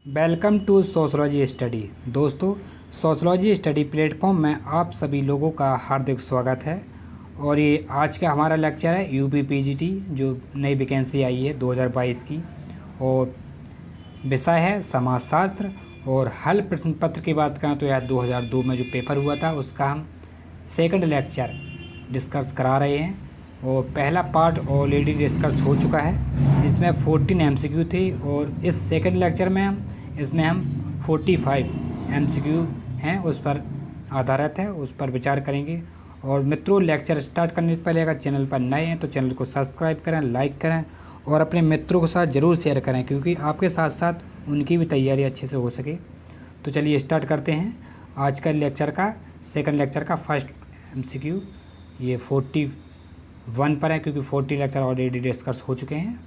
Welcome to sociology study. दोस्तों, sociology study platform में आप सभी लोगों का हार्दिक स्वागत है। और ये आज का हमारा लेक्चर है यूपी पीजीटी जो नई वैकेंसी आई है 2022 की, और विषय है समाजशास्त्र। और हल प्रश्न पत्र की बात करें तो यह 2002 में जो पेपर हुआ था उसका हम सेकंड लेक्चर डिस्कस करा रहे हैं। और पहला पार्ट ऑलरेडी डिस्कस हो चुका है, इसमें 14 एमसीक्यू थे, और इस सेकंड लेक्चर में हम 45 एमसीक्यू हैं उस पर आधारित है, उस पर विचार करेंगे। और मित्रों, लेक्चर स्टार्ट करने से पहले अगर चैनल पर नए हैं तो चैनल को सब्सक्राइब करें, लाइक करें और अपने मित्रों के साथ ज़रूर शेयर करें, क्योंकि आपके साथ साथ उनकी भी तैयारी अच्छे से हो सके। तो चलिए स्टार्ट करते हैं आज का लेक्चर का सेकंड लेक्चर का फर्स्ट एमसीक्यू। ये 41 पर है, क्योंकि 40 लेक्चर ऑलरेडी डिस्कस हो चुके हैं।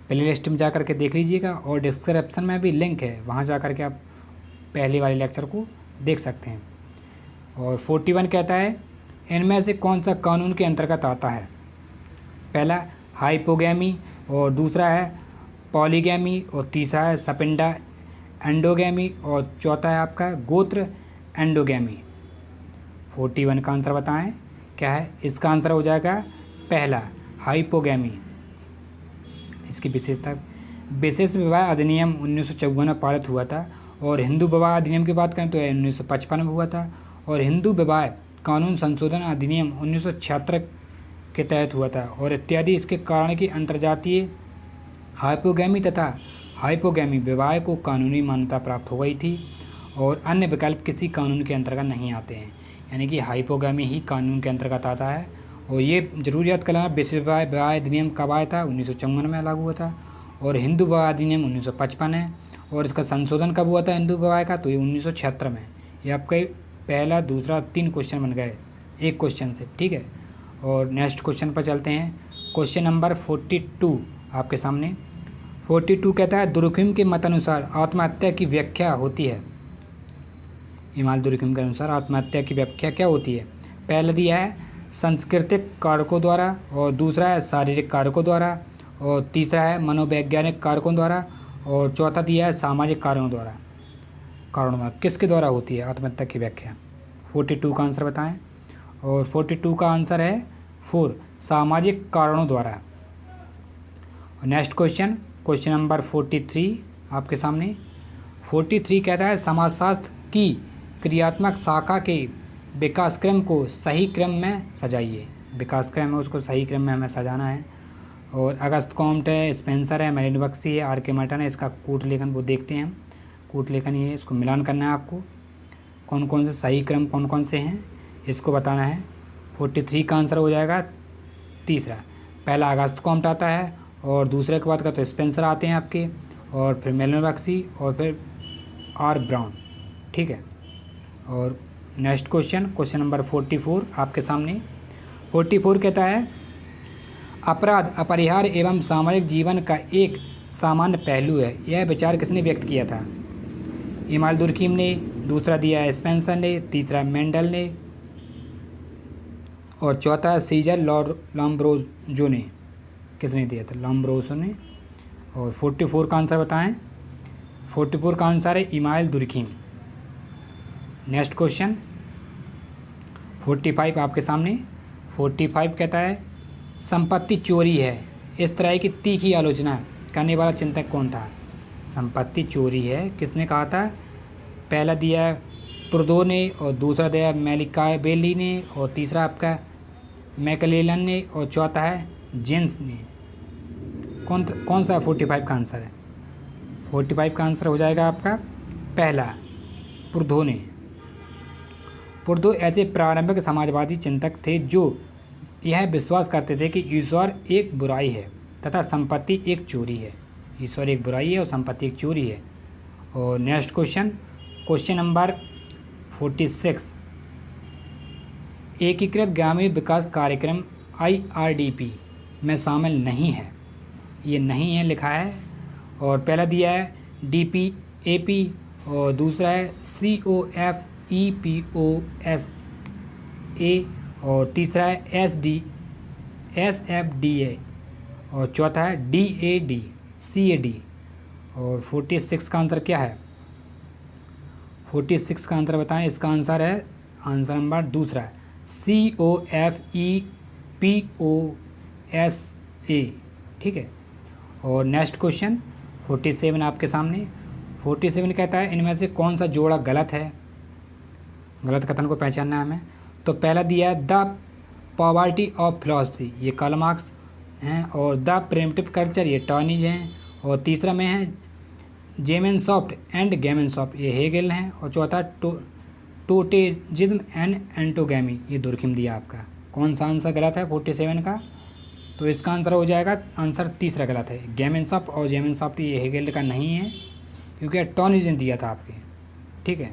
प्ले लिस्ट में जा कर के देख लीजिएगा, और डिस्क्रिप्शन में भी लिंक है, वहाँ जा कर के आप पहले वाले लेक्चर को देख सकते हैं। और 41 कहता है, इनमें से कौन सा कानून के अंतर्गत आता है? पहला हाइपोगैमी, और दूसरा है पॉलीगैमी, और तीसरा है सपिंडा एंडोगैमी, और चौथा है आपका गोत्र एंडोगैमी। 41 का आंसर बताएं क्या है? इसका आंसर हो जाएगा पहला हाइपोगैमी। इसकी विशेषता, विशेष विवाह अधिनियम 1954 में पारित हुआ था। और हिंदू विवाह अधिनियम की बात करें तो 1955 में हुआ था। और हिंदू विवाह कानून संशोधन अधिनियम 1976 के तहत हुआ था। और इत्यादि इसके कारण की अंतर्जातीय हाइपोगैमी तथा हाइपोगैमी विवाह को कानूनी मान्यता प्राप्त हो गई थी, और अन्य विकल्प किसी कानून के अंतर्गत नहीं आते हैं, यानी कि हाइपोगैमी ही कानून के अंतर्गत आता है। और ये जरूर याद कर लेना, विश्व विवाह अधिनियम कब आया था? 1954 में लागू हुआ था। और हिंदू विवाह अधिनियम 1955 है। और इसका संशोधन कब हुआ था हिंदू विवाह का? तो ये 1976 में। ये आपका पहला, दूसरा, 3 क्वेश्चन बन गए एक क्वेश्चन से, ठीक है। और नेक्स्ट क्वेश्चन पर चलते हैं। क्वेश्चन नंबर 42 आपके सामने। 42 कहता है, दुर्खिम के मतानुसार आत्महत्या की व्याख्या होती है। इमाल दुर्खिम के अनुसार आत्महत्या की व्याख्या क्या होती है? पहला दिया है सांस्कृतिक कारकों द्वारा, और दूसरा है शारीरिक कारकों द्वारा, और तीसरा है मनोवैज्ञानिक कारकों द्वारा, और चौथा दिया है सामाजिक कारणों द्वारा। किसके द्वारा होती है आत्महत्या की व्याख्या? 42 का आंसर बताएं। और 42 का आंसर है 4, सामाजिक कारणों द्वारा। नेक्स्ट क्वेश्चन, क्वेश्चन नंबर 43 आपके सामने। 43 कहता है, समाजशास्त्र की क्रियात्मक शाखा के विकास क्रम को सही क्रम में सजाइए। विकास क्रम है, उसको सही क्रम में हमें सजाना है। और अगस्त कॉम्ट है, स्पेंसर है, मेरिन बक्सी है, आर के मर्टन है। इसका कूट लेखन वो देखते हैं हम, कूट लेखन ये है, इसको मिलान करना है आपको। कौन कौन से सही क्रम कौन कौन से हैं इसको बताना है। 43 का आंसर हो जाएगा तीसरा। पहला अगस्त कॉम्ट आता है, और दूसरे के बाद का तो स्पेंसर आते हैं आपके, और फिर मेरिन बक्सी, और फिर आर ब्राउन, ठीक है। और नेक्स्ट क्वेश्चन, क्वेश्चन नंबर 44 आपके सामने। 44 कहता है, अपराध अपरिहार्य एवं सामाजिक जीवन का एक सामान्य पहलू है। यह विचार किसने व्यक्त किया था? इमाल दुर्खिम ने, दूसरा दिया है स्पेंसर ने, तीसरा मेंडल ने, और चौथा सीजर लॉम्ब्रोजो ने। किसने दिया था? लॉम्ब्रोजो ने। और 44 का आंसर बताएं। 44 का आंसर है इमाल दुर्खिम। नेक्स्ट क्वेश्चन 45 आपके सामने। 45 कहता है, संपत्ति चोरी है, इस तरह की तीखी आलोचना करने वाला चिंतक कौन था? संपत्ति चोरी है, किसने कहा था? पहला दिया है प्रुदो ने, और दूसरा दिया है मैकियावेली ने, और तीसरा आपका मैकलेलन ने, और चौथा है जेन्स ने। कौन सा 45 का आंसर है? 45 का आंसर हो जाएगा आपका पहला, प्रुदो ने। प्रुदो ऐसे प्रारंभिक समाजवादी चिंतक थे जो यह विश्वास करते थे कि ईश्वर एक बुराई है तथा संपत्ति एक चोरी है। ईश्वर एक बुराई है और संपत्ति एक चोरी है। और नेक्स्ट क्वेश्चन, क्वेश्चन नंबर 46, एकीकृत ग्रामीण विकास कार्यक्रम IRDP में शामिल नहीं है। ये नहीं है लिखा है। और पहला दिया है DPAP, और दूसरा है COFEPOSA, और तीसरा है SFDA, और चौथा है CAD। और 46 का आंसर क्या है? 46 का आंसर बताएं। इसका आंसर है, आंसर नंबर दूसरा है, COFEPOSA। ठीक है। और नेक्स्ट क्वेश्चन 47 आपके सामने। 47 कहता है इनमें से कौन सा जोड़ा गलत है? गलत कथन को पहचानना है हमें। तो पहला दिया है द पॉवर्टी ऑफ फिलॉसफी, ये कार्ल मार्क्स हैं। और द प्रिमिटिव कल्चर, ये टॉनिज हैं। और तीसरा में है जेमेनसॉफ्ट एंड गेमेनसॉफ्ट, ये हेगेल हैं। और चौथा टोटेजिज्म एंड एंटोगैमी, ये दुर्खिम दिया आपका। कौन सा आंसर गलत है 47 का? तो इसका आंसर हो जाएगा, आंसर तीसरा गलत है, गेमेनसॉफ्ट और जेमेनसॉफ्ट, ये हेगेल का नहीं है क्योंकि टॉनिज दिया था आपके। ठीक है।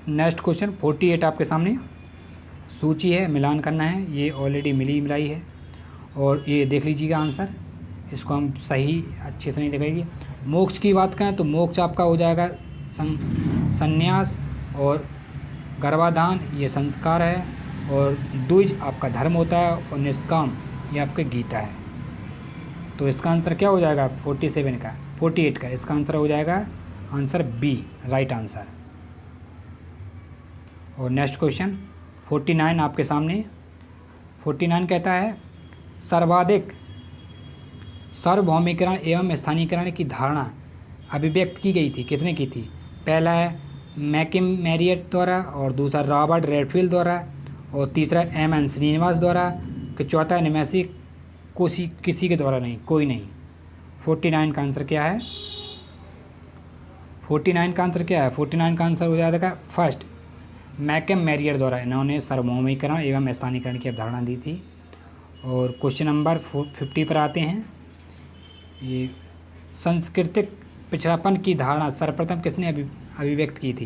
नेक्स्ट क्वेश्चन 48 आपके सामने। सूची है, मिलान करना है, ये ऑलरेडी मिली मिलाई है। और ये देख लीजिएगा आंसर, इसको हम सही अच्छे से नहीं देखेंगे। मोक्ष की बात करें तो मोक्ष आपका हो जाएगा संन्यास। और गर्भाधान ये संस्कार है। और द्विज आपका धर्म होता है। और निष्काम ये आपके गीता है। तो इसका आंसर क्या हो जाएगा 48 का? इसका आंसर हो जाएगा आंसर बी, राइट आंसर। और नेक्स्ट क्वेश्चन 49 आपके सामने। 49 कहता है सर्वाधिक सार्वभौमिकरण एवं स्थानीयकरण की धारणा अभिव्यक्त की गई थी, किसने की थी? पहला है मैकिम मैरियट द्वारा, और दूसरा रॉबर्ट रेडफील्ड द्वारा, और तीसरा M.N. श्रीनिवास द्वारा, कि चौथा है निमेसी किसी के द्वारा नहीं, कोई नहीं। 49 का आंसर क्या है? 49 का आंसर क्या है? 49 का आंसर हो जाएगा फर्स्ट, मैकम मैरियर द्वारा इन्होंने सार्वभौमिकरण एवं स्थानीयकरण की अवधारणा दी थी। और क्वेश्चन नंबर 50 पर आते हैं। ये सांस्कृतिक पिछड़ापन की धारणा सर्वप्रथम किसने अभिव्यक्त की थी?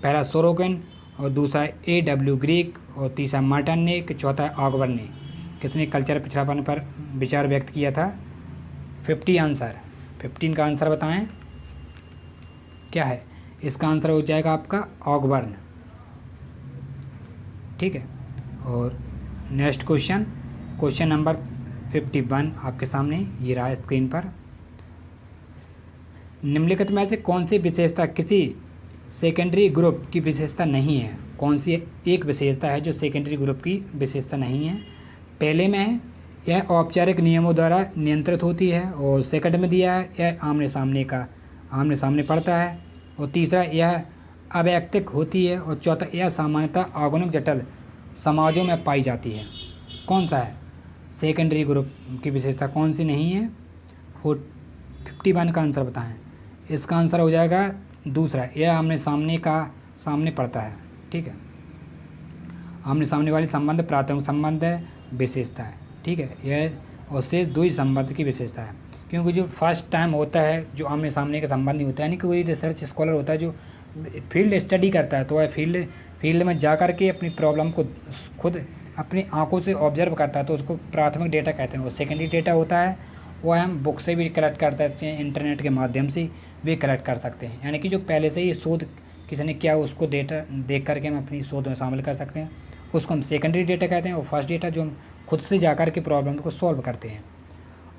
पहला सोरोगन, और दूसरा A.W. ग्रीक, और तीसरा मार्टन ने, कि चौथा ऑगबर्न ने। किसने कल्चर पिछड़ापन पर विचार व्यक्त किया था? 50 आंसर। 15 का आंसर बताएं क्या है? इसका आंसर हो जाएगा आपका ऑगबर्न। ठीक है। और नेक्स्ट क्वेश्चन, क्वेश्चन नंबर 51 आपके सामने ये रहा स्क्रीन पर। निम्नलिखित में से कौन सी विशेषता किसी सेकेंडरी ग्रुप की विशेषता नहीं है? कौन सी एक विशेषता है जो सेकेंडरी ग्रुप की विशेषता नहीं है? पहले में है यह औपचारिक नियमों द्वारा नियंत्रित होती है। और सेकंड में दिया है यह आमने सामने पड़ता है। और तीसरा यह अवैयक्तिक होती है। और चौथा यह सामान्यतः आधुनिक जटिल समाजों में पाई जाती है। कौन सा है सेकेंडरी ग्रुप की विशेषता, कौन सी नहीं है? 51 का आंसर बताएं। इसका आंसर हो जाएगा दूसरा, यह आमने सामने पड़ता है। ठीक है। आमने सामने वाली संबंध प्राथमिक संबंध है, विशेषता है। ठीक है। यह और शेष द्वि संबंध की विशेषता है। क्योंकि जो फर्स्ट टाइम होता है जो आमने सामने का संबंध नहीं होता है, यानी कि कोई रिसर्च स्कॉलर होता है जो फील्ड स्टडी करता है, तो वह फील्ड में जा कर के अपनी प्रॉब्लम को खुद अपनी आंखों से ऑब्जर्व करता है, तो उसको प्राथमिक डेटा कहते हैं। और सेकेंडरी डेटा होता है वह हम बुक से भी कलेक्ट कर सकते हैं, इंटरनेट के माध्यम से भी कलेक्ट कर सकते हैं। यानी कि जो पहले से ही शोध किसी ने किया उसको डेटा देख करके हम अपनी शोध में शामिल कर सकते हैं, उसको हम सेकेंडरी डेटा कहते हैं। और फर्स्ट डेटा जो हम खुद से जाकर के प्रॉब्लम को सॉल्व करते हैं।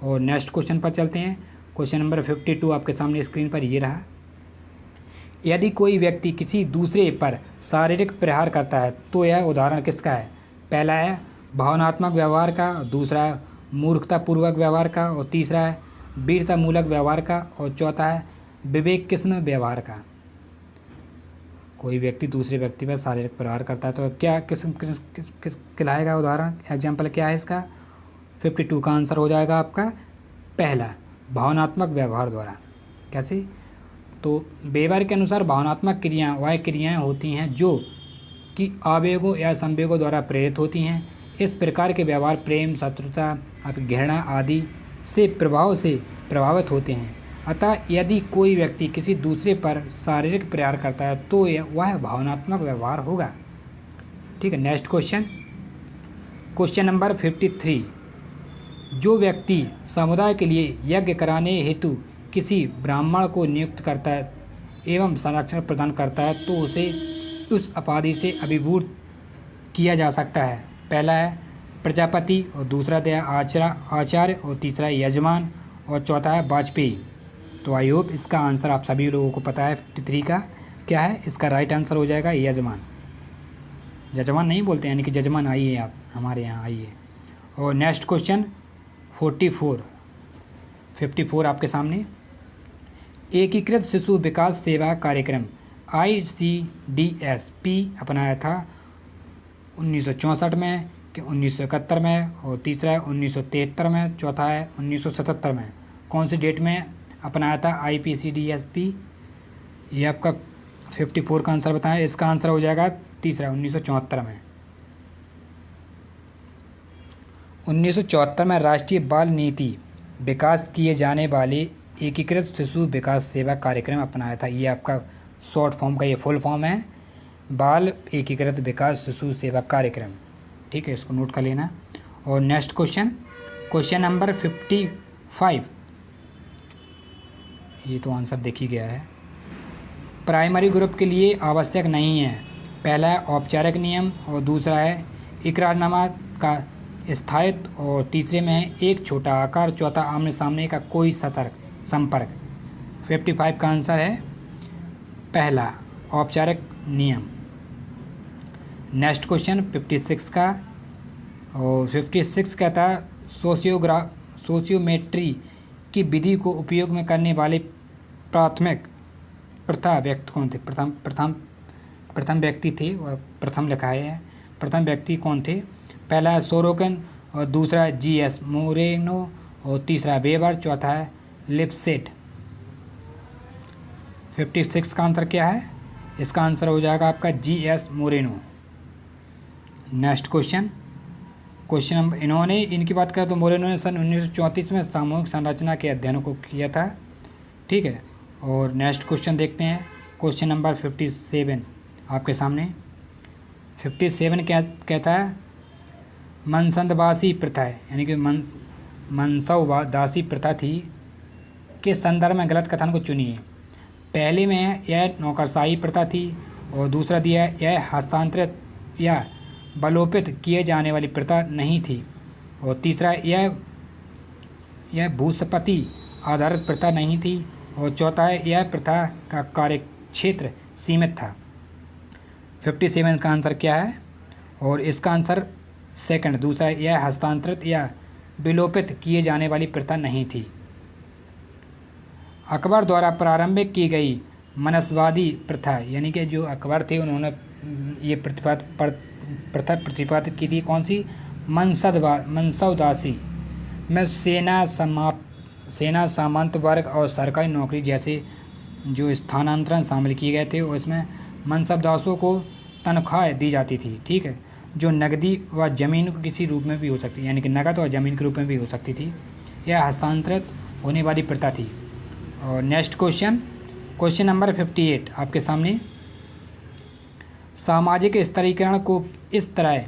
और नेक्स्ट क्वेश्चन पर चलते हैं। क्वेश्चन नंबर 52 आपके सामने स्क्रीन पर ये रहा। यदि कोई व्यक्ति किसी दूसरे पर शारीरिक प्रहार करता है तो यह उदाहरण किसका है? पहला है भावनात्मक व्यवहार का, दूसरा है मूर्खतापूर्वक व्यवहार का, और तीसरा है वीरतामूलक व्यवहार का, और चौथा है विवेक किस्म व्यवहार का। कोई व्यक्ति दूसरे व्यक्ति पर शारीरिक प्रहार करता है तो क्या किस कहलाएगा उदाहरण? एग्जाम्पल क्या है इसका? 52 का आंसर हो जाएगा आपका पहला, भावनात्मक व्यवहार द्वारा। कैसे? तो वेबर के अनुसार भावनात्मक क्रियाएं वह क्रियाएं होती हैं जो कि आवेगों या संवेगों द्वारा प्रेरित होती हैं। इस प्रकार के व्यवहार प्रेम, शत्रुता, घृणा आदि से प्रभावित होते हैं। अतः यदि कोई व्यक्ति किसी दूसरे पर शारीरिक प्रहार करता है तो वह भावनात्मक व्यवहार होगा। ठीक है। Next question, question number 53। जो व्यक्ति समुदाय के लिए यज्ञ कराने हेतु किसी ब्राह्मण को नियुक्त करता है एवं संरक्षण प्रदान करता है तो उसे उस उपाधि से अभिभूत किया जा सकता है। पहला है प्रजापति, और दूसरा दिया आचार्य, और तीसरा यजमान, और चौथा है वाजपेयी। तो आई होप इसका आंसर आप सभी लोगों को पता है 53 का क्या है। इसका राइट आंसर हो जाएगा यजमान। जजमान नहीं बोलते यानी कि जजमान आइए आप हमारे यहाँ आइए। और नेक्स्ट क्वेश्चन 54 आपके सामने। एकीकृत शिशु विकास सेवा कार्यक्रम ICDS-P अपनाया था 1964 में कि 1971 में, और तीसरा है 1973 में, चौथा है 1977 में। कौन सी डेट में अपनाया था IPCDS-P? ये आपका 54 का आंसर बताएं। इसका आंसर हो जाएगा तीसरा 1974 में। 1974 में राष्ट्रीय बाल नीति विकास किए जाने वाले एकीकृत शिशु विकास सेवा कार्यक्रम अपनाया था। ये आपका शॉर्ट फॉर्म का ये फुल फॉर्म है, बाल एकीकृत विकास शिशु सेवा कार्यक्रम। ठीक है, इसको नोट कर लेना। और नेक्स्ट क्वेश्चन नंबर 55। ये तो आंसर देख ही गया है। प्राइमरी ग्रुप के लिए आवश्यक नहीं है। पहला है औपचारिक नियम, और दूसरा है इकरारनामा का स्थायित्व, और तीसरे में है एक छोटा आकार, चौथा आमने सामने का कोई संपर्क। 55 का आंसर है पहला औपचारिक नियम। नेक्स्ट क्वेश्चन 56 का, और 56 कहता है सोशियोमेट्री की विधि को उपयोग में करने वाले प्राथमिक प्रथा व्यक्ति कौन थे? प्रथम व्यक्ति थे, और प्रथम लिखा है। प्रथम व्यक्ति कौन थे? पहला है सोरोकिन, और दूसरा है GS मोरेनो, और तीसरा है वेबर, चौथा है लिपसेट। 56 का आंसर क्या है? इसका आंसर हो जाएगा आपका GS Moreno. Next question number, इनकी बात करें तो मोरेनो ने सन 1934 में सामूहिक संरचना के अध्ययनों को किया था। ठीक है, और नेक्स्ट क्वेश्चन देखते हैं। क्वेश्चन नंबर 57 आपके सामने। 57 क्या कहता है? मनसंदबासी प्रथा है, यानी कि मनसवदासी प्रथा थी के संदर्भ में गलत कथन को चुनिए। पहले में है यह नौकरशाही प्रथा थी, और दूसरा दिया है यह हस्तांतरित या बलोपित किए जाने वाली प्रथा नहीं थी, और तीसरा यह भूसपति आधारित प्रथा नहीं थी, और चौथा है यह प्रथा का कार्यक्षेत्र सीमित था। 57 का आंसर क्या है? और इसका आंसर सेकंड दूसरा, यह हस्तांतरित या विलोपित किए जाने वाली प्रथा नहीं थी। अकबर द्वारा प्रारंभिक की गई मनसवादी प्रथा, यानी कि जो अकबर थे उन्होंने ये प्रथा प्रतिपादित की थी। कौन सी? मनसवदासी में सेना सामंत वर्ग और सरकारी नौकरी जैसे जो स्थानांतरण शामिल किए गए थे, और इसमें मनसबदासों को तनख्वाह दी जाती थी। ठीक है, जो नकदी व ज़मीन को किसी रूप में भी हो सकती, यानी कि नकद और ज़मीन के रूप में भी हो सकती थी। यह हस्तांतरित होने वाली प्रथा थी। और नेक्स्ट क्वेश्चन नंबर 58 आपके सामने। सामाजिक स्तरीकरण को इस तरह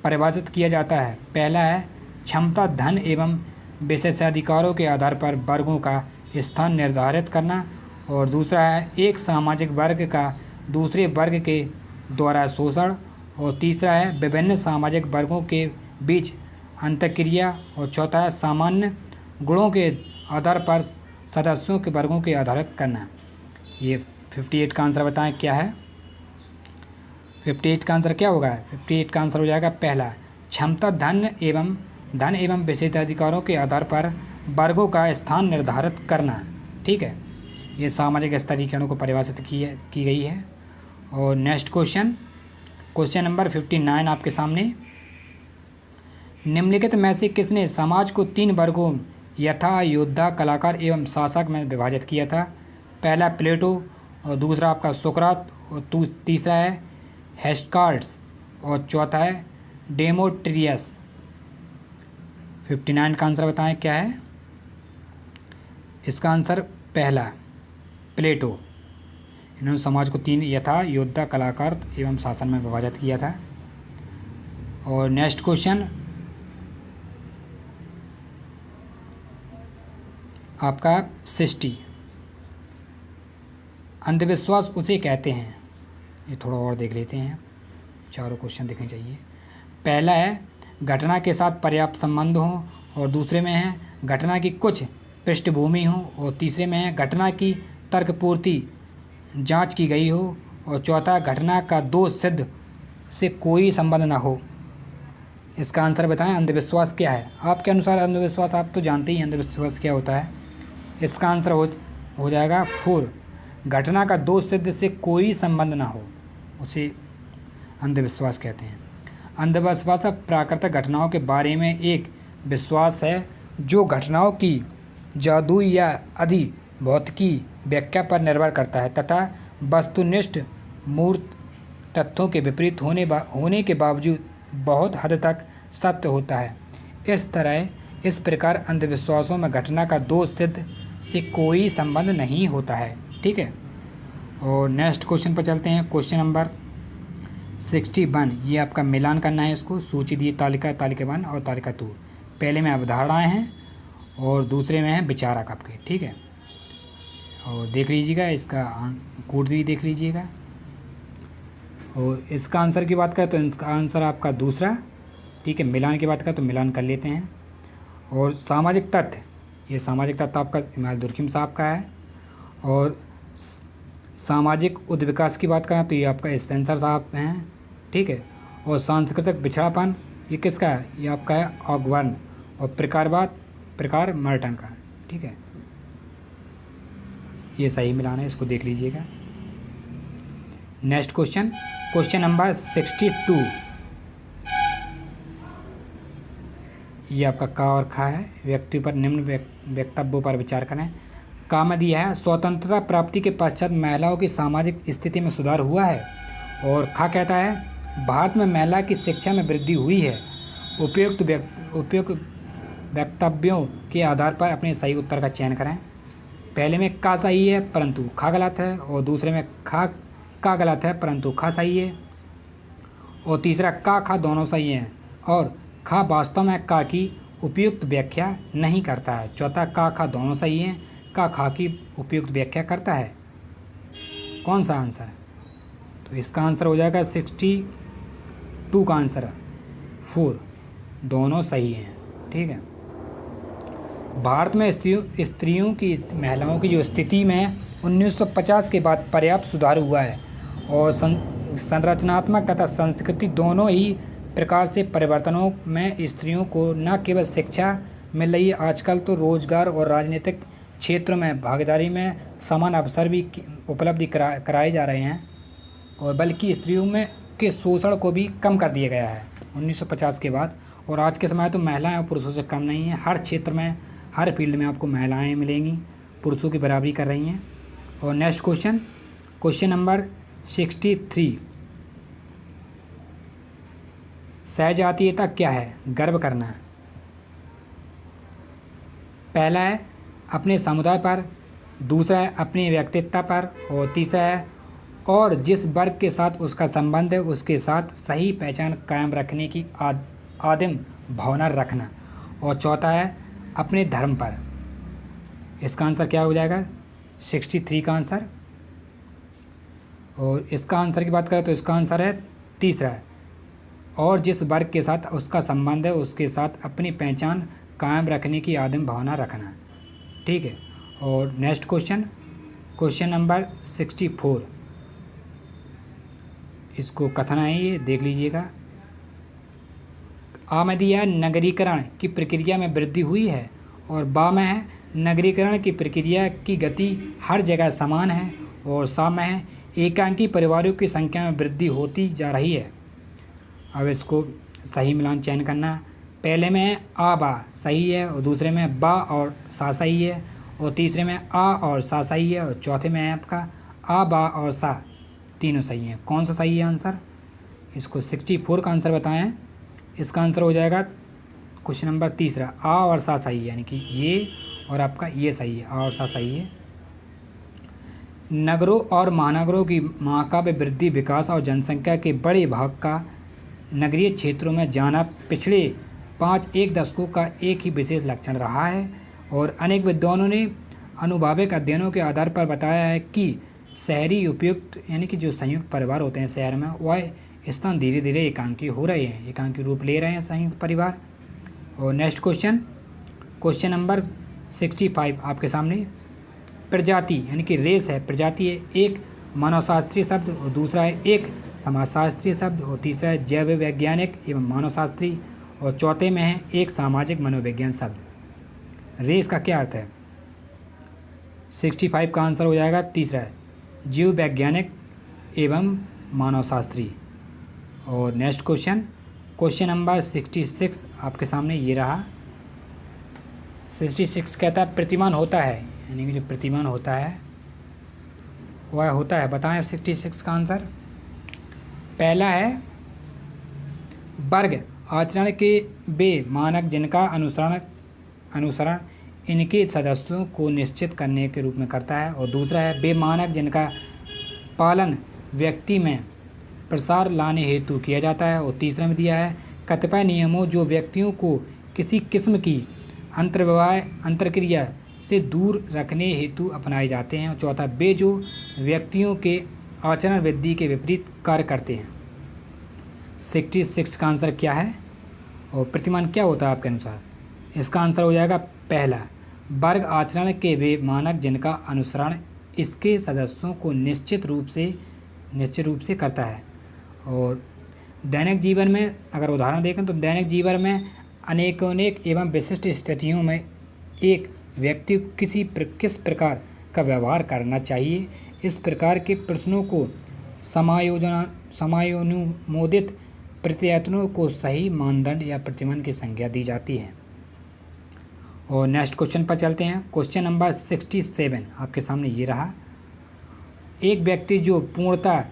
परिभाषित किया जाता है। पहला है क्षमता, धन एवं विशेषाधिकारों के आधार पर वर्गों का स्थान निर्धारित करना, और दूसरा है एक सामाजिक वर्ग का दूसरे वर्ग के द्वारा शोषण, और तीसरा है विभिन्न सामाजिक वर्गों के बीच अंतःक्रिया, और चौथा है सामान्य गुणों के आधार पर सदस्यों के वर्गों के आधारित करना। ये 58 का आंसर बताएं क्या है? 58 का आंसर क्या होगा? 58 का आंसर हो जाएगा पहला क्षमता, धन एवं विशेषाधिकारों के आधार पर वर्गों का स्थान निर्धारित करना। ठीक है, ये सामाजिक स्तरीकरणों को परिभाषित की गई है। और नेक्स्ट क्वेश्चन नंबर 59 आपके सामने। निम्नलिखित में से किसने समाज को 3 वर्गों यथा, योद्धा, कलाकार एवं शासक में विभाजित किया था? पहला प्लेटो, और दूसरा आपका सुकरात, और तीसरा है हेस्टार्ड्स, और चौथा है डेमोट्रियस। 59 का आंसर बताएं क्या है? इसका आंसर पहला प्लेटो। इन्होंने समाज को 3 यथा, योद्धा, कलाकार एवं शासन में विभाजित किया था। और नेक्स्ट क्वेश्चन आपका 60। अंधविश्वास उसे कहते हैं। ये थोड़ा और देख लेते हैं, चारों क्वेश्चन देखने चाहिए। पहला है घटना के साथ पर्याप्त संबंध हो, और दूसरे में है घटना की कुछ पृष्ठभूमि हो, और तीसरे में है घटना की तर्कपूर्ति जांच की गई हो, और चौथा घटना का दोष सिद्ध से कोई संबंध ना हो। इसका आंसर बताएं। अंधविश्वास क्या है आपके अनुसार? अंधविश्वास आप तो जानते ही अंधविश्वास क्या होता है। इसका आंसर हो जाएगा 4, घटना का दोष सिद्ध से कोई संबंध ना हो, उसे अंधविश्वास कहते हैं। अंधविश्वास प्राकृतिक घटनाओं के बारे में एक विश्वास है जो घटनाओं की जादुई या अधिभौतिकी व्याख्या पर निर्भर करता है तथा वस्तुनिष्ठ मूर्त तथ्यों के विपरीत होने के बावजूद बहुत हद तक सत्य होता है। इस प्रकार अंधविश्वासों में घटना का दोष सिद्ध से कोई संबंध नहीं होता है। ठीक है, और नेक्स्ट क्वेश्चन पर चलते हैं। क्वेश्चन नंबर 61, ये आपका मिलान करना है इसको। सूची दी तालिका 1 और तालिका 2। पहले में अवधारणाएं हैं और दूसरे में है विचारक आपके। ठीक है, और देख लीजिएगा, इसका कोड भी देख लीजिएगा। और इसका आंसर की बात करें तो इसका आंसर आपका दूसरा। ठीक है, मिलान की बात करें तो मिलान कर लेते हैं। और सामाजिक तथ्य, ये सामाजिक तथ्य आपका इमाल दुर्खिम साहब का है। और सामाजिक उद्विकास की बात करें तो ये आपका स्पेंसर साहब हैं। ठीक है, और सांस्कृतिक पिछड़ापन ये किसका है? ये आपका है ऑगवर्न। और प्रकार मर्टन का। ठीक है, ये सही मिलान है, इसको देख लीजिएगा। नेक्स्ट क्वेश्चन नंबर 62, ये आपका का और खा है। व्यक्ति पर निम्न वक्तव्यों पर विचार करें। का में दिया है स्वतंत्रता प्राप्ति के पश्चात महिलाओं की सामाजिक स्थिति में सुधार हुआ है। और खा कहता है भारत में महिला की शिक्षा में वृद्धि हुई है। उपयुक्त वक्तव्यों के आधार पर अपने सही उत्तर का चयन करें। पहले में का सही है परंतु खा गलत है, और दूसरे में का गलत है परंतु खा सही है, और तीसरा का खा दोनों सही हैं, और खा वास्तव में का की उपयुक्त व्याख्या नहीं करता है। चौथा का खा दोनों सही हैं, का खा की उपयुक्त व्याख्या करता है। कौन सा आंसर है? तो इसका आंसर हो जाएगा 62 का आंसर 4, दोनों सही हैं। ठीक है, भारत में स्त्रियों की महिलाओं की जो स्थिति में 1950 के बाद पर्याप्त सुधार हुआ है, और संरचनात्मक तथा संस्कृति दोनों ही प्रकार से परिवर्तनों में स्त्रियों को न केवल शिक्षा मिल रही है, आजकल तो रोजगार और राजनीतिक क्षेत्रों में भागीदारी में समान अवसर भी उपलब्ध कराए जा रहे हैं, और बल्कि स्त्रियों में के शोषण को भी कम कर दिया गया है 1950 के बाद। और आज के समय तो महिलाएं और पुरुषों से कम नहीं हैं। हर क्षेत्र में, हर फील्ड में आपको महिलाएं मिलेंगी, पुरुषों की बराबरी कर रही हैं। और नेक्स्ट क्वेश्चन नंबर 63, सहजातीयता क्या है? गर्व करना है। पहला है अपने समुदाय पर, दूसरा है अपने व्यक्तित्व पर, और तीसरा है और जिस वर्ग के साथ उसका संबंध है उसके साथ सही पहचान कायम रखने की आदिम भावना रखना, और चौथा है अपने धर्म पर। इसका आंसर क्या हो जाएगा? 63 का आंसर। और इसका आंसर की बात करें तो इसका आंसर है तीसरा है, और जिस वर्ग के साथ उसका संबंध है उसके साथ अपनी पहचान कायम रखने की आदिम भावना रखना। ठीक है, और नेक्स्ट क्वेश्चन नंबर 64, इसको कथन है, ये देख लीजिएगा। आ में दिया नगरीकरण की प्रक्रिया में वृद्धि हुई है, और बा में है नगरीकरण की प्रक्रिया की गति हर जगह समान है, और सा में है एकांकी परिवारों की संख्या में वृद्धि होती जा रही है। अब इसको सही मिलान चयन करना। पहले में आ बा सही है, और दूसरे में बा और सा सही है, और तीसरे में आ और सा सही है, और चौथे में है आपका आ बा और सा, तीनों सही हैं। कौन सा सही है आंसर? इसको 64 का आंसर बताएं। इसका आंसर हो जाएगा क्वेश्चन नंबर तीसरा, आ और सा सही है, यानी कि ये और आपका ये सही है, आ और सा सही है। नगरों और महानगरों की महाकाव्य वृद्धि, विकास और जनसंख्या के बड़े भाग का नगरीय क्षेत्रों में जाना पिछले 5-1 दशकों का एक ही विशेष लक्षण रहा है, और अनेक विद्वानों ने अनुभाविक अध्ययनों के आधार पर बताया है कि शहरी उपयुक्त यानी कि जो संयुक्त परिवार होते हैं शहर में, वह स्थान धीरे धीरे एकांकी हो रहे हैं, एकांकी रूप ले रहे हैं संयुक्त परिवार। और नेक्स्ट क्वेश्चन नंबर 65 आपके सामने प्रजाति यानी कि रेस है, प्रजाति है, एक मानवशास्त्रीय शब्द और दूसरा है एक समाजशास्त्रीय शब्द और तीसरा है जैव वैज्ञानिक एवं मानवशास्त्री और चौथे में है एक सामाजिक मनोविज्ञान शब्द। रेस का क्या अर्थ है? 65 का आंसर हो जाएगा तीसरा है जीव वैज्ञानिक एवं मानवशास्त्री। और नेक्स्ट क्वेश्चन नंबर 66 आपके सामने ये रहा। 66 कहता है प्रतिमान होता है, यानी कि जो प्रतिमान होता है वह होता है, बताएं 66 का आंसर। पहला है वर्ग आचरण के वे मानक जिनका अनुसरण इनके सदस्यों को निश्चित करने के रूप में करता है, और दूसरा है वे मानक जिनका पालन व्यक्ति में प्रसार लाने हेतु किया जाता है, और तीसरा में दिया है कतिपय नियमों जो व्यक्तियों को किसी किस्म की अंतर्क्रिया से दूर रखने हेतु अपनाए जाते हैं, और चौथा वे जो व्यक्तियों के आचरण वृद्धि के विपरीत कार्य करते हैं। 66 का आंसर क्या है और प्रतिमान क्या होता है आपके अनुसार? इसका आंसर हो जाएगा पहला वर्ग आचरण के वे मानक जिनका अनुसरण इसके सदस्यों को निश्चित रूप से करता है। और दैनिक जीवन में अगर उदाहरण देखें तो दैनिक जीवन में अनेक एवं विशिष्ट स्थितियों में एक व्यक्ति को किस प्रकार का व्यवहार करना चाहिए, इस प्रकार के प्रश्नों को समायोनुमोदित प्रत्ययनों को सही मानदंड या प्रतिमान की संज्ञा दी जाती है। और नेक्स्ट क्वेश्चन पर चलते हैं। क्वेश्चन नंबर 67 आपके सामने ये रहा। एक व्यक्ति जो पूर्णतः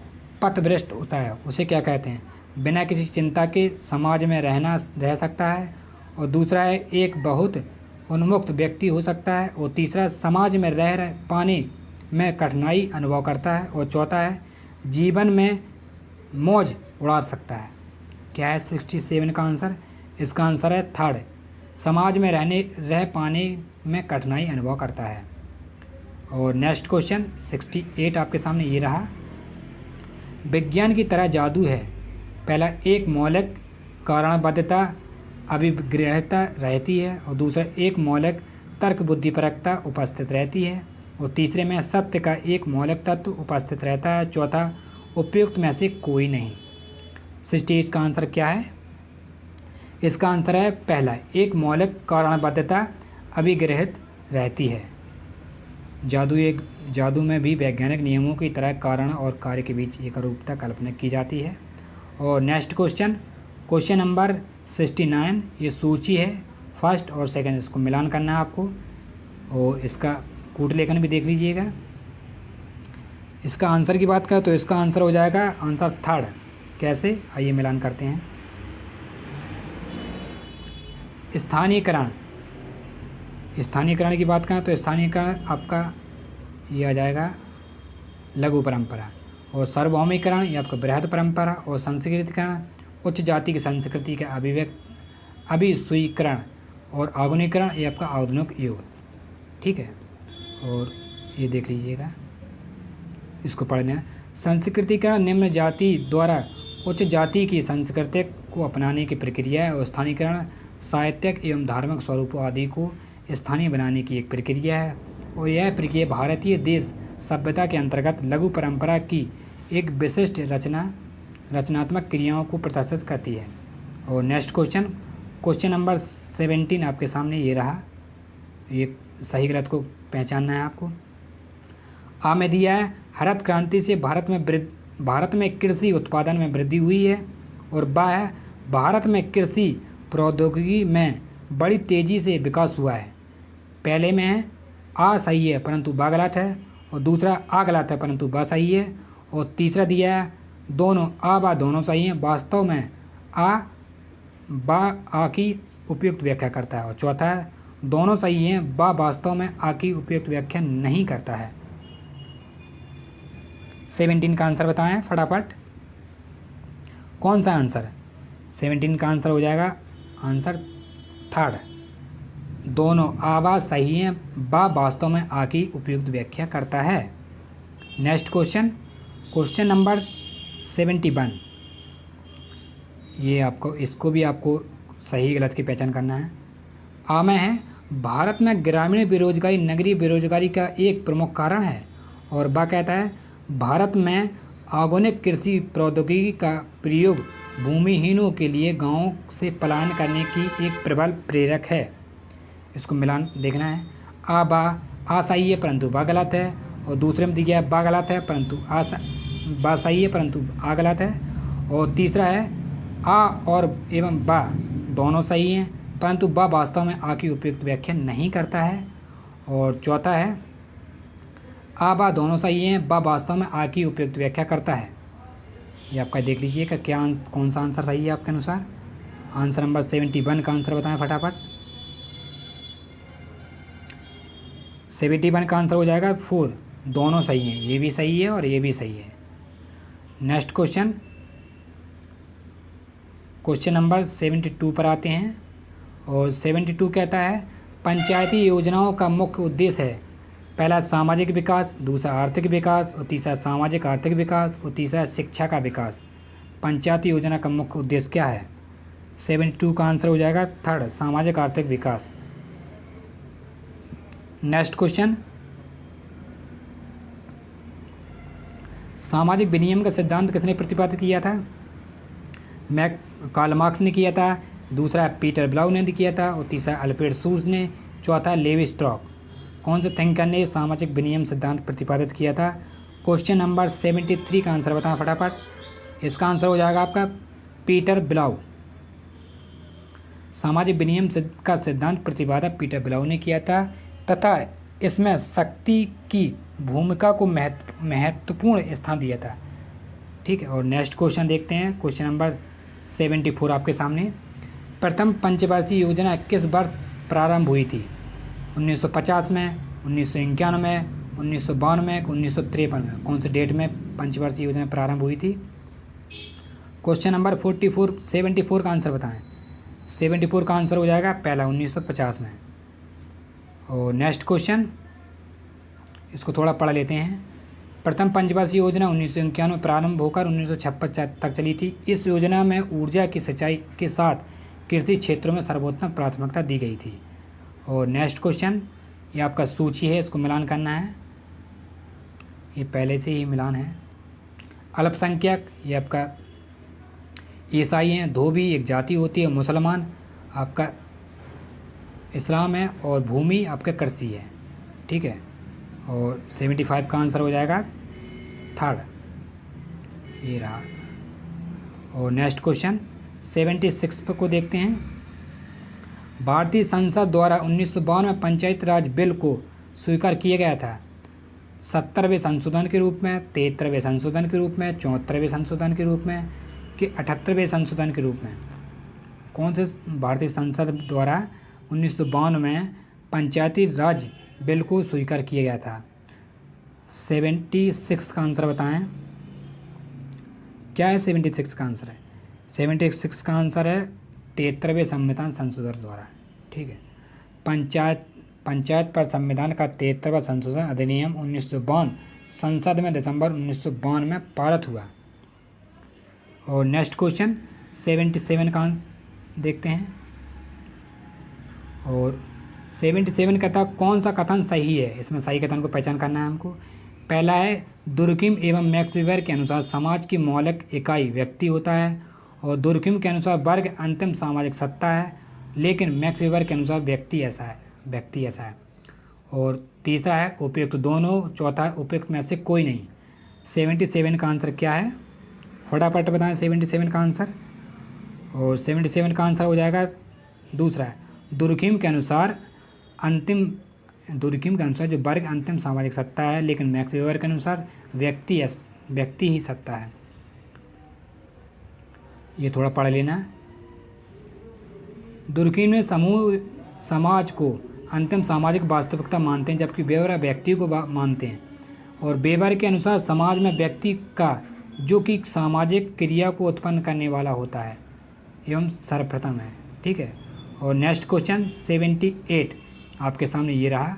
पथभ्रष्ट होता है उसे क्या कहते हैं? बिना किसी चिंता के समाज में रह सकता है, और दूसरा है एक बहुत उन्मुक्त व्यक्ति हो सकता है, और तीसरा समाज में रह पाने में कठिनाई अनुभव करता है, और चौथा है जीवन में मौज उड़ा सकता है। क्या है 67 का आंसर? इसका आंसर है थर्ड समाज में रह पाने में कठिनाई अनुभव करता है। और नेक्स्ट क्वेश्चन 68 आपके सामने ये रहा। विज्ञान की तरह जादू है। पहला एक मौलिक कारणबद्धता अभिग्रहता रहती है, और दूसरा एक मौलिक तर्क बुद्धिपरकता उपस्थित रहती है, और तीसरे में सत्य का एक मौलिक तत्व उपस्थित रहता है, चौथा उपयुक्त में से कोई नहीं। 68 का आंसर क्या है? इसका आंसर है पहला एक मौलिक कारणबद्धता अभिग्रहित रहती है। जादू में भी वैज्ञानिक नियमों की तरह कारण और कार्य के बीच एकरूपता कल्पना की जाती है। और नेक्स्ट क्वेश्चन नंबर 69 ये सूची है, फर्स्ट और सेकंड इसको मिलान करना है आपको, और इसका कूट लेखन भी देख लीजिएगा। इसका आंसर की बात करें तो इसका आंसर हो जाएगा आंसर थर्ड। कैसे, आइए मिलान करते हैं। स्थानीयकरण की बात करें तो स्थानीयकरण आपका ये आ जाएगा लघु परंपरा, और सार्वभौमिकरण ये आपका बृहद परंपरा, और संस्कृतिकरण उच्च जाति की संस्कृति का अभिस्वीकरण, और आधुनिकरण ये आपका आधुनिक युग। ठीक है, और ये देख लीजिएगा, इसको पढ़ना है। संस्कृतिकरण निम्न जाति द्वारा उच्च जाति की संस्कृति को अपनाने की प्रक्रिया है, और स्थानीयकरण साहित्यिक एवं धार्मिक स्वरूपों आदि को स्थानीय बनाने की एक प्रक्रिया है, और यह प्रक्रिया भारतीय देश सभ्यता के अंतर्गत लघु परंपरा की एक विशिष्ट रचनात्मक क्रियाओं को प्रदर्शित करती है। और नेक्स्ट क्वेश्चन नंबर 17 आपके सामने ये रहा। ये सही गलत को पहचानना है आपको। आ में दिया है हरित क्रांति से भारत में कृषि उत्पादन में वृद्धि हुई है, और बा है भारत में कृषि प्रौद्योगिकी में बड़ी तेज़ी से विकास हुआ है। पहले में है आ सही है परंतु बा गलत है, और दूसरा आ गलत है परंतु बा सही है, और तीसरा दिया है दोनों आ बा दोनों सही हैं, वास्तव में आ की उपयुक्त व्याख्या करता है, और चौथा है दोनों सही हैं, बा वास्तव में आ की उपयुक्त व्याख्या नहीं करता है। 17 का आंसर बताएं फटाफट, कौन सा आंसर? 17 का आंसर हो जाएगा आंसर थर्ड, दोनों आवाज़ सही हैं, बा वास्तव में आ की उपयुक्त व्याख्या करता है। नेक्स्ट क्वेश्चन नंबर 71 ये इसको भी आपको सही गलत की पहचान करना है। आ में है भारत में ग्रामीण बेरोजगारी नगरीय बेरोजगारी का एक प्रमुख कारण है। और बा कहता है भारत में आधुनिक कृषि प्रौद्योगिकी का प्रयोग भूमिहीनों के लिए गांवों से पलायन करने की एक प्रबल प्रेरक है। इसको मिलान देखना है। आ सही है परंतु बा गलत है, और दूसरे में दिया है बा गलत है परंतु बा सही है परंतु आ गलत है। और तीसरा है आ और एवं बा दोनों सही हैं परंतु बा वास्तव में आ की उपयुक्त व्याख्या नहीं करता है। और चौथा है आ बा दोनों सही हैं, बा वास्तव में आ की उपयुक्त व्याख्या करता है। ये आपका देख लीजिएगा क्या कौन सा आंसर सही है आपके अनुसार। आंसर नंबर 71 का आंसर बताएं फटाफट। 71 का आंसर हो जाएगा 4, दोनों सही हैं, ये भी सही है और ये भी सही है। नेक्स्ट क्वेश्चन नंबर 72 पर आते हैं। और 72 कहता है पंचायती योजनाओं का मुख्य उद्देश्य है पहला सामाजिक विकास, दूसरा आर्थिक विकास, और तीसरा सामाजिक आर्थिक विकास, और तीसरा शिक्षा का विकास। पंचायती योजना का मुख्य उद्देश्य क्या है? 72 का आंसर हो जाएगा 3, सामाजिक आर्थिक विकास। नेक्स्ट क्वेश्चन, सामाजिक विनिमय का सिद्धांत किसने प्रतिपादित किया था? कार्ल मार्क्स ने किया था, दूसरा पीटर ब्लाउ ने किया था, और तीसरा अल्फ्रेड शूर्स ने, चौथा लेवी स्ट्रॉक। कौन से थिंकर ने सामाजिक विनिमय सिद्धांत प्रतिपादित किया था? क्वेश्चन नंबर 73 का आंसर बताएं फटाफट। इसका आंसर हो जाएगा आपका पीटर ब्लाउ। सामाजिक विनिमय का सिद्धांत प्रतिपादक पीटर ब्लाउ ने किया था तथा इसमें शक्ति की भूमिका को महत्वपूर्ण स्थान दिया था। ठीक है, और नेक्स्ट क्वेश्चन देखते हैं। क्वेश्चन नंबर 74 आपके सामने। प्रथम पंचवर्षीय योजना किस वर्ष प्रारंभ हुई थी? 1950 में, 1991 में, 1992 में, 1953 में? कौन से डेट में पंचवर्षीय योजना प्रारंभ हुई थी? क्वेश्चन नंबर 74 का आंसर बताएं। 74 का आंसर हो जाएगा पहला 1950 में। और नेक्स्ट क्वेश्चन, इसको थोड़ा पढ़ लेते हैं। प्रथम पंचवर्षीय योजना 1991 में प्रारंभ होकर 1956 तक चली थी। इस योजना में ऊर्जा की सिंचाई के साथ कृषि क्षेत्रों में सर्वोत्तम प्राथमिकता दी गई थी। और नेक्स्ट क्वेश्चन, ये आपका सूची है, इसको मिलान करना है। ये पहले से ही मिलान है। अल्पसंख्यक ये आपका ईसाई हैं, धोबी एक जाति होती है, मुसलमान आपका इस्लाम है, और भूमि आपका कृषि है। ठीक है, और 75 का आंसर हो जाएगा 3, ये रहा। और नेक्स्ट क्वेश्चन 76 को देखते हैं। भारतीय संसद द्वारा 1952 में पंचायत राज बिल को स्वीकार किया गया था 70वें संशोधन के रूप में, 73वें संशोधन के रूप में, 74वें संशोधन के रूप में, कि 78वें संशोधन के रूप में? कौन से भारतीय संसद द्वारा 1952 में पंचायती राज बिल को स्वीकार किया गया था? 76 का आंसर बताएं। क्या है 76 का आंसर? है 76 का आंसर है 73वें संविधान संशोधन द्वारा। ठीक है, पंचायत पर संविधान का 73वां संशोधन अधिनियम 1952 संसद में दिसंबर 1952 में पारित हुआ। और नेक्स्ट क्वेश्चन 77 का देखते हैं। और 77 कहता कौन सा कथन सही है? इसमें सही कथन को पहचान करना है हमको। पहला है दुर्किम एवं मैक्स वेबर के अनुसार समाज की मौलिक इकाई व्यक्ति होता है, और दुर्किम के अनुसार वर्ग अंतिम सामाजिक सत्ता है, लेकिन मैक्स वेबर के अनुसार व्यक्ति ऐसा है। और तीसरा है उपयुक्त दोनों, चौथा है उपयुक्त में से कोई नहीं। 77 का आंसर क्या है? फटाफट बताएं 77 का आंसर। और 77 का आंसर हो जाएगा दूसरा, दुर्किम के अनुसार जो वर्ग अंतिम सामाजिक सत्ता है, लेकिन मैक्स वेबर के अनुसार व्यक्ति ही सत्ता है। ये थोड़ा पढ़ लेना। दुर्किम में समूह समाज को अंतिम सामाजिक वास्तविकता मानते हैं, जबकि वेबर व्यक्ति को मानते हैं। और वेबर के अनुसार समाज में व्यक्ति का जो कि सामाजिक क्रिया को उत्पन्न करने वाला होता है एवं सर्वप्रथम है। ठीक है, और नेक्स्ट क्वेश्चन 78 आपके सामने ये रहा।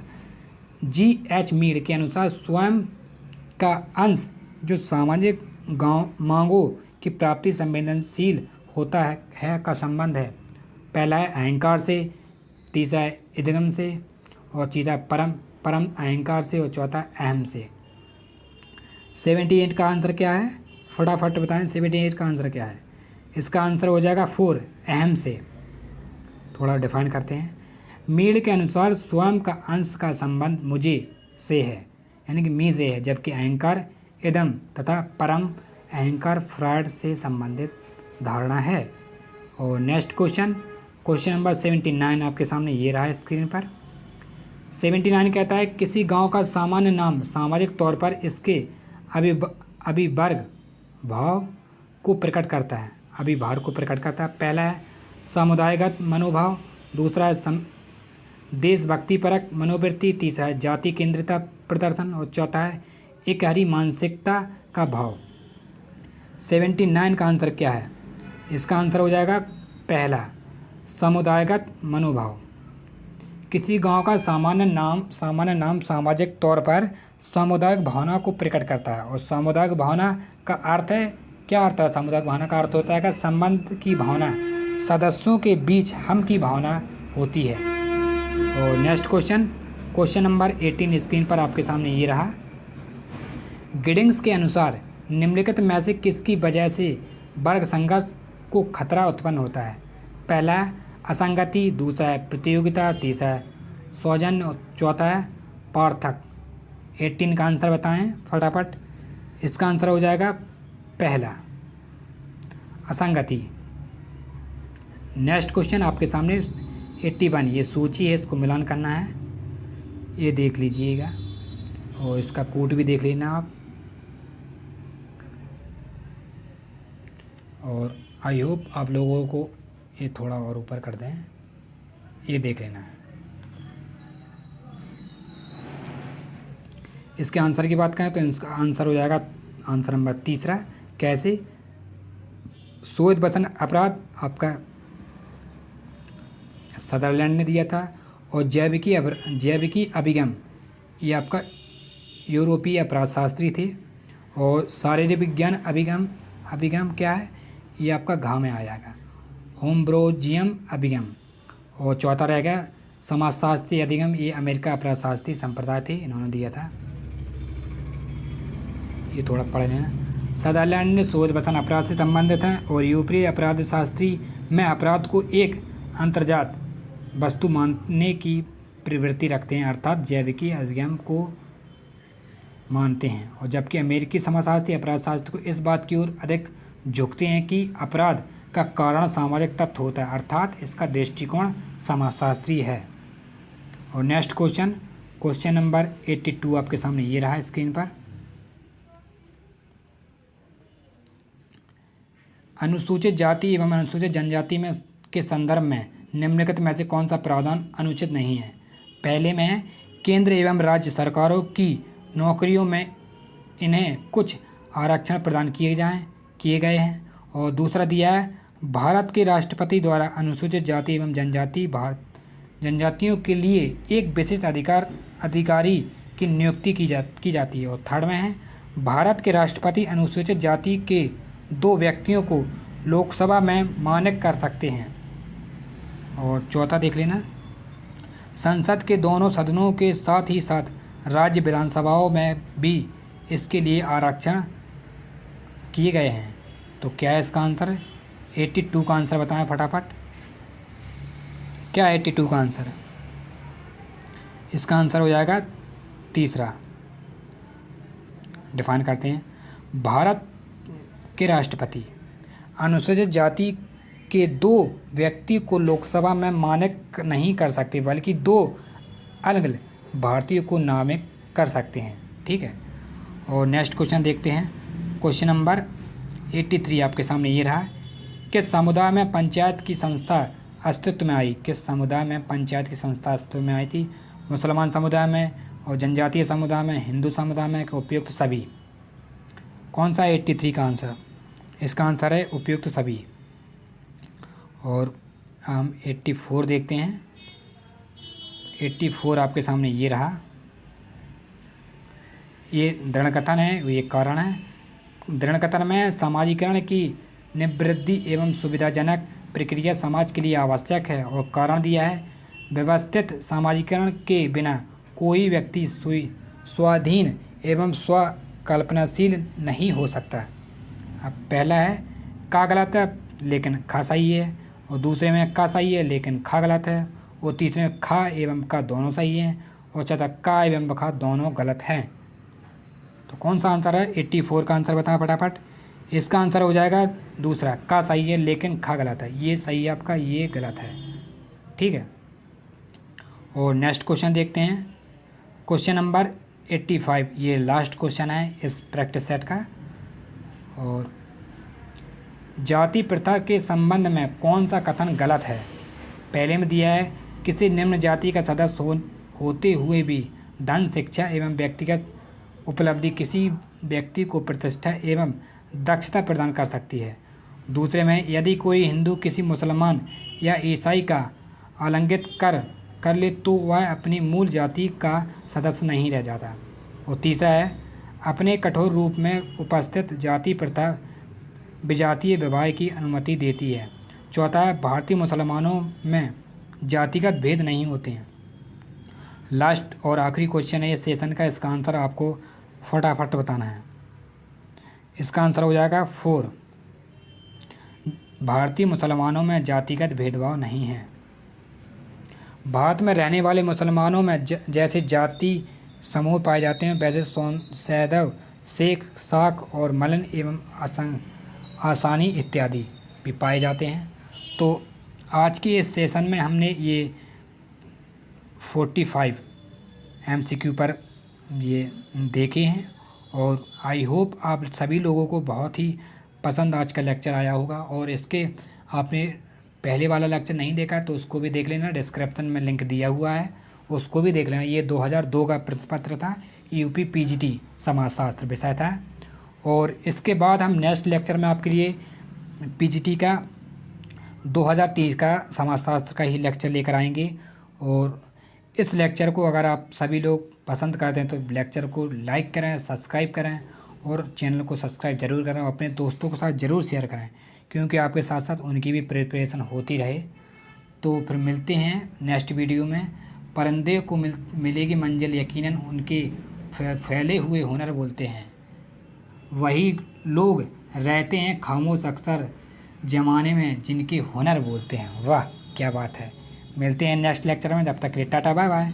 G.H. मीड के अनुसार स्वयं का अंश जो सामाजिक मांगों की प्राप्ति संवेदनशील होता है का संबंध है। पहला है अहंकार से, तीसरा है इदगम से, और चौथा परम परम अहंकार से, और चौथा अहम से। 78 का आंसर क्या है, फटाफट बताएं। 78 का आंसर क्या है? इसका आंसर हो जाएगा 4 अहम से। थोड़ा डिफाइन करते हैं। मील के अनुसार स्वयं का अंश का संबंध मुझे से है, यानी कि मी से है, जबकि अहंकार इदम तथा परम अहंकार फ्रॉड से संबंधित धारणा है। और नेक्स्ट क्वेश्चन नंबर 79 आपके सामने ये रहा है स्क्रीन पर। 79 कहता है किसी गांव का सामान्य नाम सामाजिक तौर पर इसके अभिवर्ग भाव को प्रकट करता है। अभिभार को प्रकट करता है। पहला है समुदायगत मनोभाव, दूसरा है देशभक्तिपरक मनोवृत्ति, तीसरा है जाति केंद्रिता प्रदर्शन, और चौथा है एकहरी मानसिकता का भाव। 79 का आंसर क्या है? इसका आंसर हो जाएगा पहला समुदायगत मनोभाव। किसी गांव का सामान्य नाम सामाजिक तौर पर सामुदायिक भावना को प्रकट करता है। और सामुदायिक भावना का अर्थ है, क्या अर्थ है सामुदायिक भावना का? अर्थ होता है कि संबंध की भावना, सदस्यों के बीच हम की भावना होती है। और नेक्स्ट क्वेश्चन नंबर 18 स्क्रीन पर आपके सामने ये रहा। गिडिंग्स के अनुसार निम्नलिखित में से किसकी वजह से वर्ग संघर्ष को खतरा उत्पन्न होता है? पहला है असंगति, दूसरा है प्रतियोगिता, तीसरा है सौजन्य, और चौथा है पार्थक। 18 का आंसर बताएं फटाफट। इसका आंसर हो जाएगा पहला असंगति। नेक्स्ट क्वेश्चन आपके सामने 81, ये सूची है, इसको मिलान करना है, ये देख लीजिएगा और इसका कोड भी देख लेना आप। और आई होप आप लोगों को ये थोड़ा और ऊपर कर दें, ये देख लेना है। इसके आंसर की बात करें तो इसका आंसर हो जाएगा आंसर नंबर तीसरा। कैसे? सोवियत वचन अपराध आपका सदरलैंड ने दिया था, और जैविकी अभिगम ये आपका यूरोपीय अपराध शास्त्री थे, और शारीरिक विज्ञान अभिगम क्या है? ये आपका घा में आ जाएगा, होम्ब्रोजियम अभिगम। और चौथा रहेगा समाजशास्त्री अधिगम, ये अमेरिका अपराध शास्त्री संप्रदाय थे, इन्होंने दिया था, ये थोड़ा पढ़ लेना। सदरलैंड ने सोवियत वचन अपराध से संबंधित हैं, और यूरोपीय अपराध शास्त्री में अपराध को एक अंतर्जात वस्तु मानने की प्रवृत्ति रखते हैं, अर्थात जैविकी अभिगम को मानते हैं। और जबकि अमेरिकी समाजशास्त्री अपराध शास्त्र को इस बात की ओर अधिक झुकते हैं कि अपराध का कारण सामाजिक तत्व होता है, अर्थात इसका दृष्टिकोण समाजशास्त्री है। और नेक्स्ट क्वेश्चन नंबर 82 आपके सामने ये रहा स्क्रीन पर। अनुसूचित जाति एवं अनुसूचित जनजाति में के संदर्भ में निम्नलिखित में से कौन सा प्रावधान अनुचित नहीं है? पहले में है केंद्र एवं राज्य सरकारों की नौकरियों में इन्हें कुछ आरक्षण प्रदान किए गए हैं। और दूसरा दिया है भारत के राष्ट्रपति द्वारा अनुसूचित जाति एवं जनजातियों के लिए एक विशेष अधिकारी की नियुक्ति की जाती है। और थर्ड में है भारत के राष्ट्रपति अनुसूचित जाति के 2 व्यक्तियों को लोकसभा में मानक कर सकते हैं। और चौथा देख लेना, संसद के दोनों सदनों के साथ ही साथ राज्य विधानसभाओं में भी इसके लिए आरक्षण किए गए हैं। तो क्या है इसका आंसर? 82 का आंसर बताएं फटाफट। क्या 82 का आंसर है? इसका आंसर हो जाएगा तीसरा। डिफाइन करते हैं, भारत के राष्ट्रपति अनुसूचित जाति के 2 व्यक्ति को लोकसभा में मानक नहीं कर सकते, बल्कि 2 अलग अलग भारतीयों को नामित कर सकते हैं। ठीक है। और नेक्स्ट क्वेश्चन देखते हैं। क्वेश्चन नंबर 83 आपके सामने ये रहा। किस समुदाय में पंचायत की संस्था अस्तित्व में आई? किस समुदाय में पंचायत की संस्था अस्तित्व में आई थी? मुसलमान समुदाय में, और जनजातीय समुदाय में, हिंदू समुदाय में, उपयुक्त सभी? कौन सा 83 का आंसर? इसका आंसर है उपयुक्त सभी। और हम 84 देखते हैं। 84 आपके सामने ये रहा। ये दृढ़कथन है, ये कारण है। दृढ़कथन में समाजीकरण की निवृत्ति एवं सुविधाजनक प्रक्रिया समाज के लिए आवश्यक है। और कारण दिया है व्यवस्थित सामाजिकरण के बिना कोई व्यक्ति स्वाधीन एवं स्वकल्पनाशील नहीं हो सकता। अब पहला है का गलत है लेकिन खा सही है, और दूसरे में का सही है लेकिन खा गलत है, और तीसरे में खा एवं का दोनों सही हैं, और चौथा का एवं खा दोनों गलत हैं। तो कौन सा आंसर है? 84 का आंसर बताना फटाफट। इसका आंसर हो जाएगा दूसरा, का सही है लेकिन खा गलत है। ये सही है आपका, ये गलत है। ठीक है, और नेक्स्ट क्वेश्चन देखते हैं। क्वेश्चन नंबर 85, ये लास्ट क्वेश्चन है इस प्रैक्टिस सेट का। और जाति प्रथा के संबंध में कौन सा कथन गलत है? पहले में दिया है किसी निम्न जाति का सदस्य होते हुए भी धन, शिक्षा एवं व्यक्तिगत उपलब्धि किसी व्यक्ति को प्रतिष्ठा एवं दक्षता प्रदान कर सकती है। दूसरे में यदि कोई हिंदू किसी मुसलमान या ईसाई का आलिंगन कर ले तो वह अपनी मूल जाति का सदस्य नहीं रह जाता। और तीसरा है अपने कठोर रूप में उपस्थित जाति प्रथा विजातीय विवाह की अनुमति देती है। चौथा है भारतीय मुसलमानों में जातिगत भेद नहीं होते हैं। लास्ट और आखिरी क्वेश्चन है इस सेशन का, इसका आंसर आपको फटाफट बताना है। इसका आंसर हो जाएगा 4, भारतीय मुसलमानों में जातिगत भेदभाव नहीं है। भारत में रहने वाले मुसलमानों में जैसे जाति समूह पाए जाते हैं वैसे सैदव, शेख, साख और मलन एवं आसानी इत्यादि भी पाए जाते हैं। तो आज के इस सेशन में हमने ये 45 MCQ पर ये देखे हैं, और आई होप आप सभी लोगों को बहुत ही पसंद आज का लेक्चर आया होगा। और इसके आपने पहले वाला लेक्चर नहीं देखा तो उसको भी देख लेना, डिस्क्रिप्शन में लिंक दिया हुआ है, उसको भी देख लेना। ये 2002 का प्रश्न पत्र था, यूपी PGT समाजशास्त्र विषय था। और इसके बाद हम नेक्स्ट लेक्चर में आपके लिए PGT का 2023 का समाजशास्त्र का ही लेक्चर लेकर आएंगे। और इस लेक्चर को अगर आप सभी लोग पसंद करते हैं तो लेक्चर को लाइक करें, सब्सक्राइब करें, और चैनल को सब्सक्राइब जरूर करें, और अपने दोस्तों के साथ ज़रूर शेयर करें, क्योंकि आपके साथ साथ उनकी भी प्रिपरेशन होती रहे। तो फिर मिलते हैं नेक्स्ट वीडियो में। परिंदे को मिलेगी मंजिल यकीनन उनके फैले हुए हुनर बोलते हैं, वही लोग रहते हैं खामोश अक्सर ज़माने में जिनके हुनर बोलते हैं। वाह क्या बात है। मिलते हैं नेक्स्ट लेक्चर में, जब तक के लिए टाटा बाय बाय।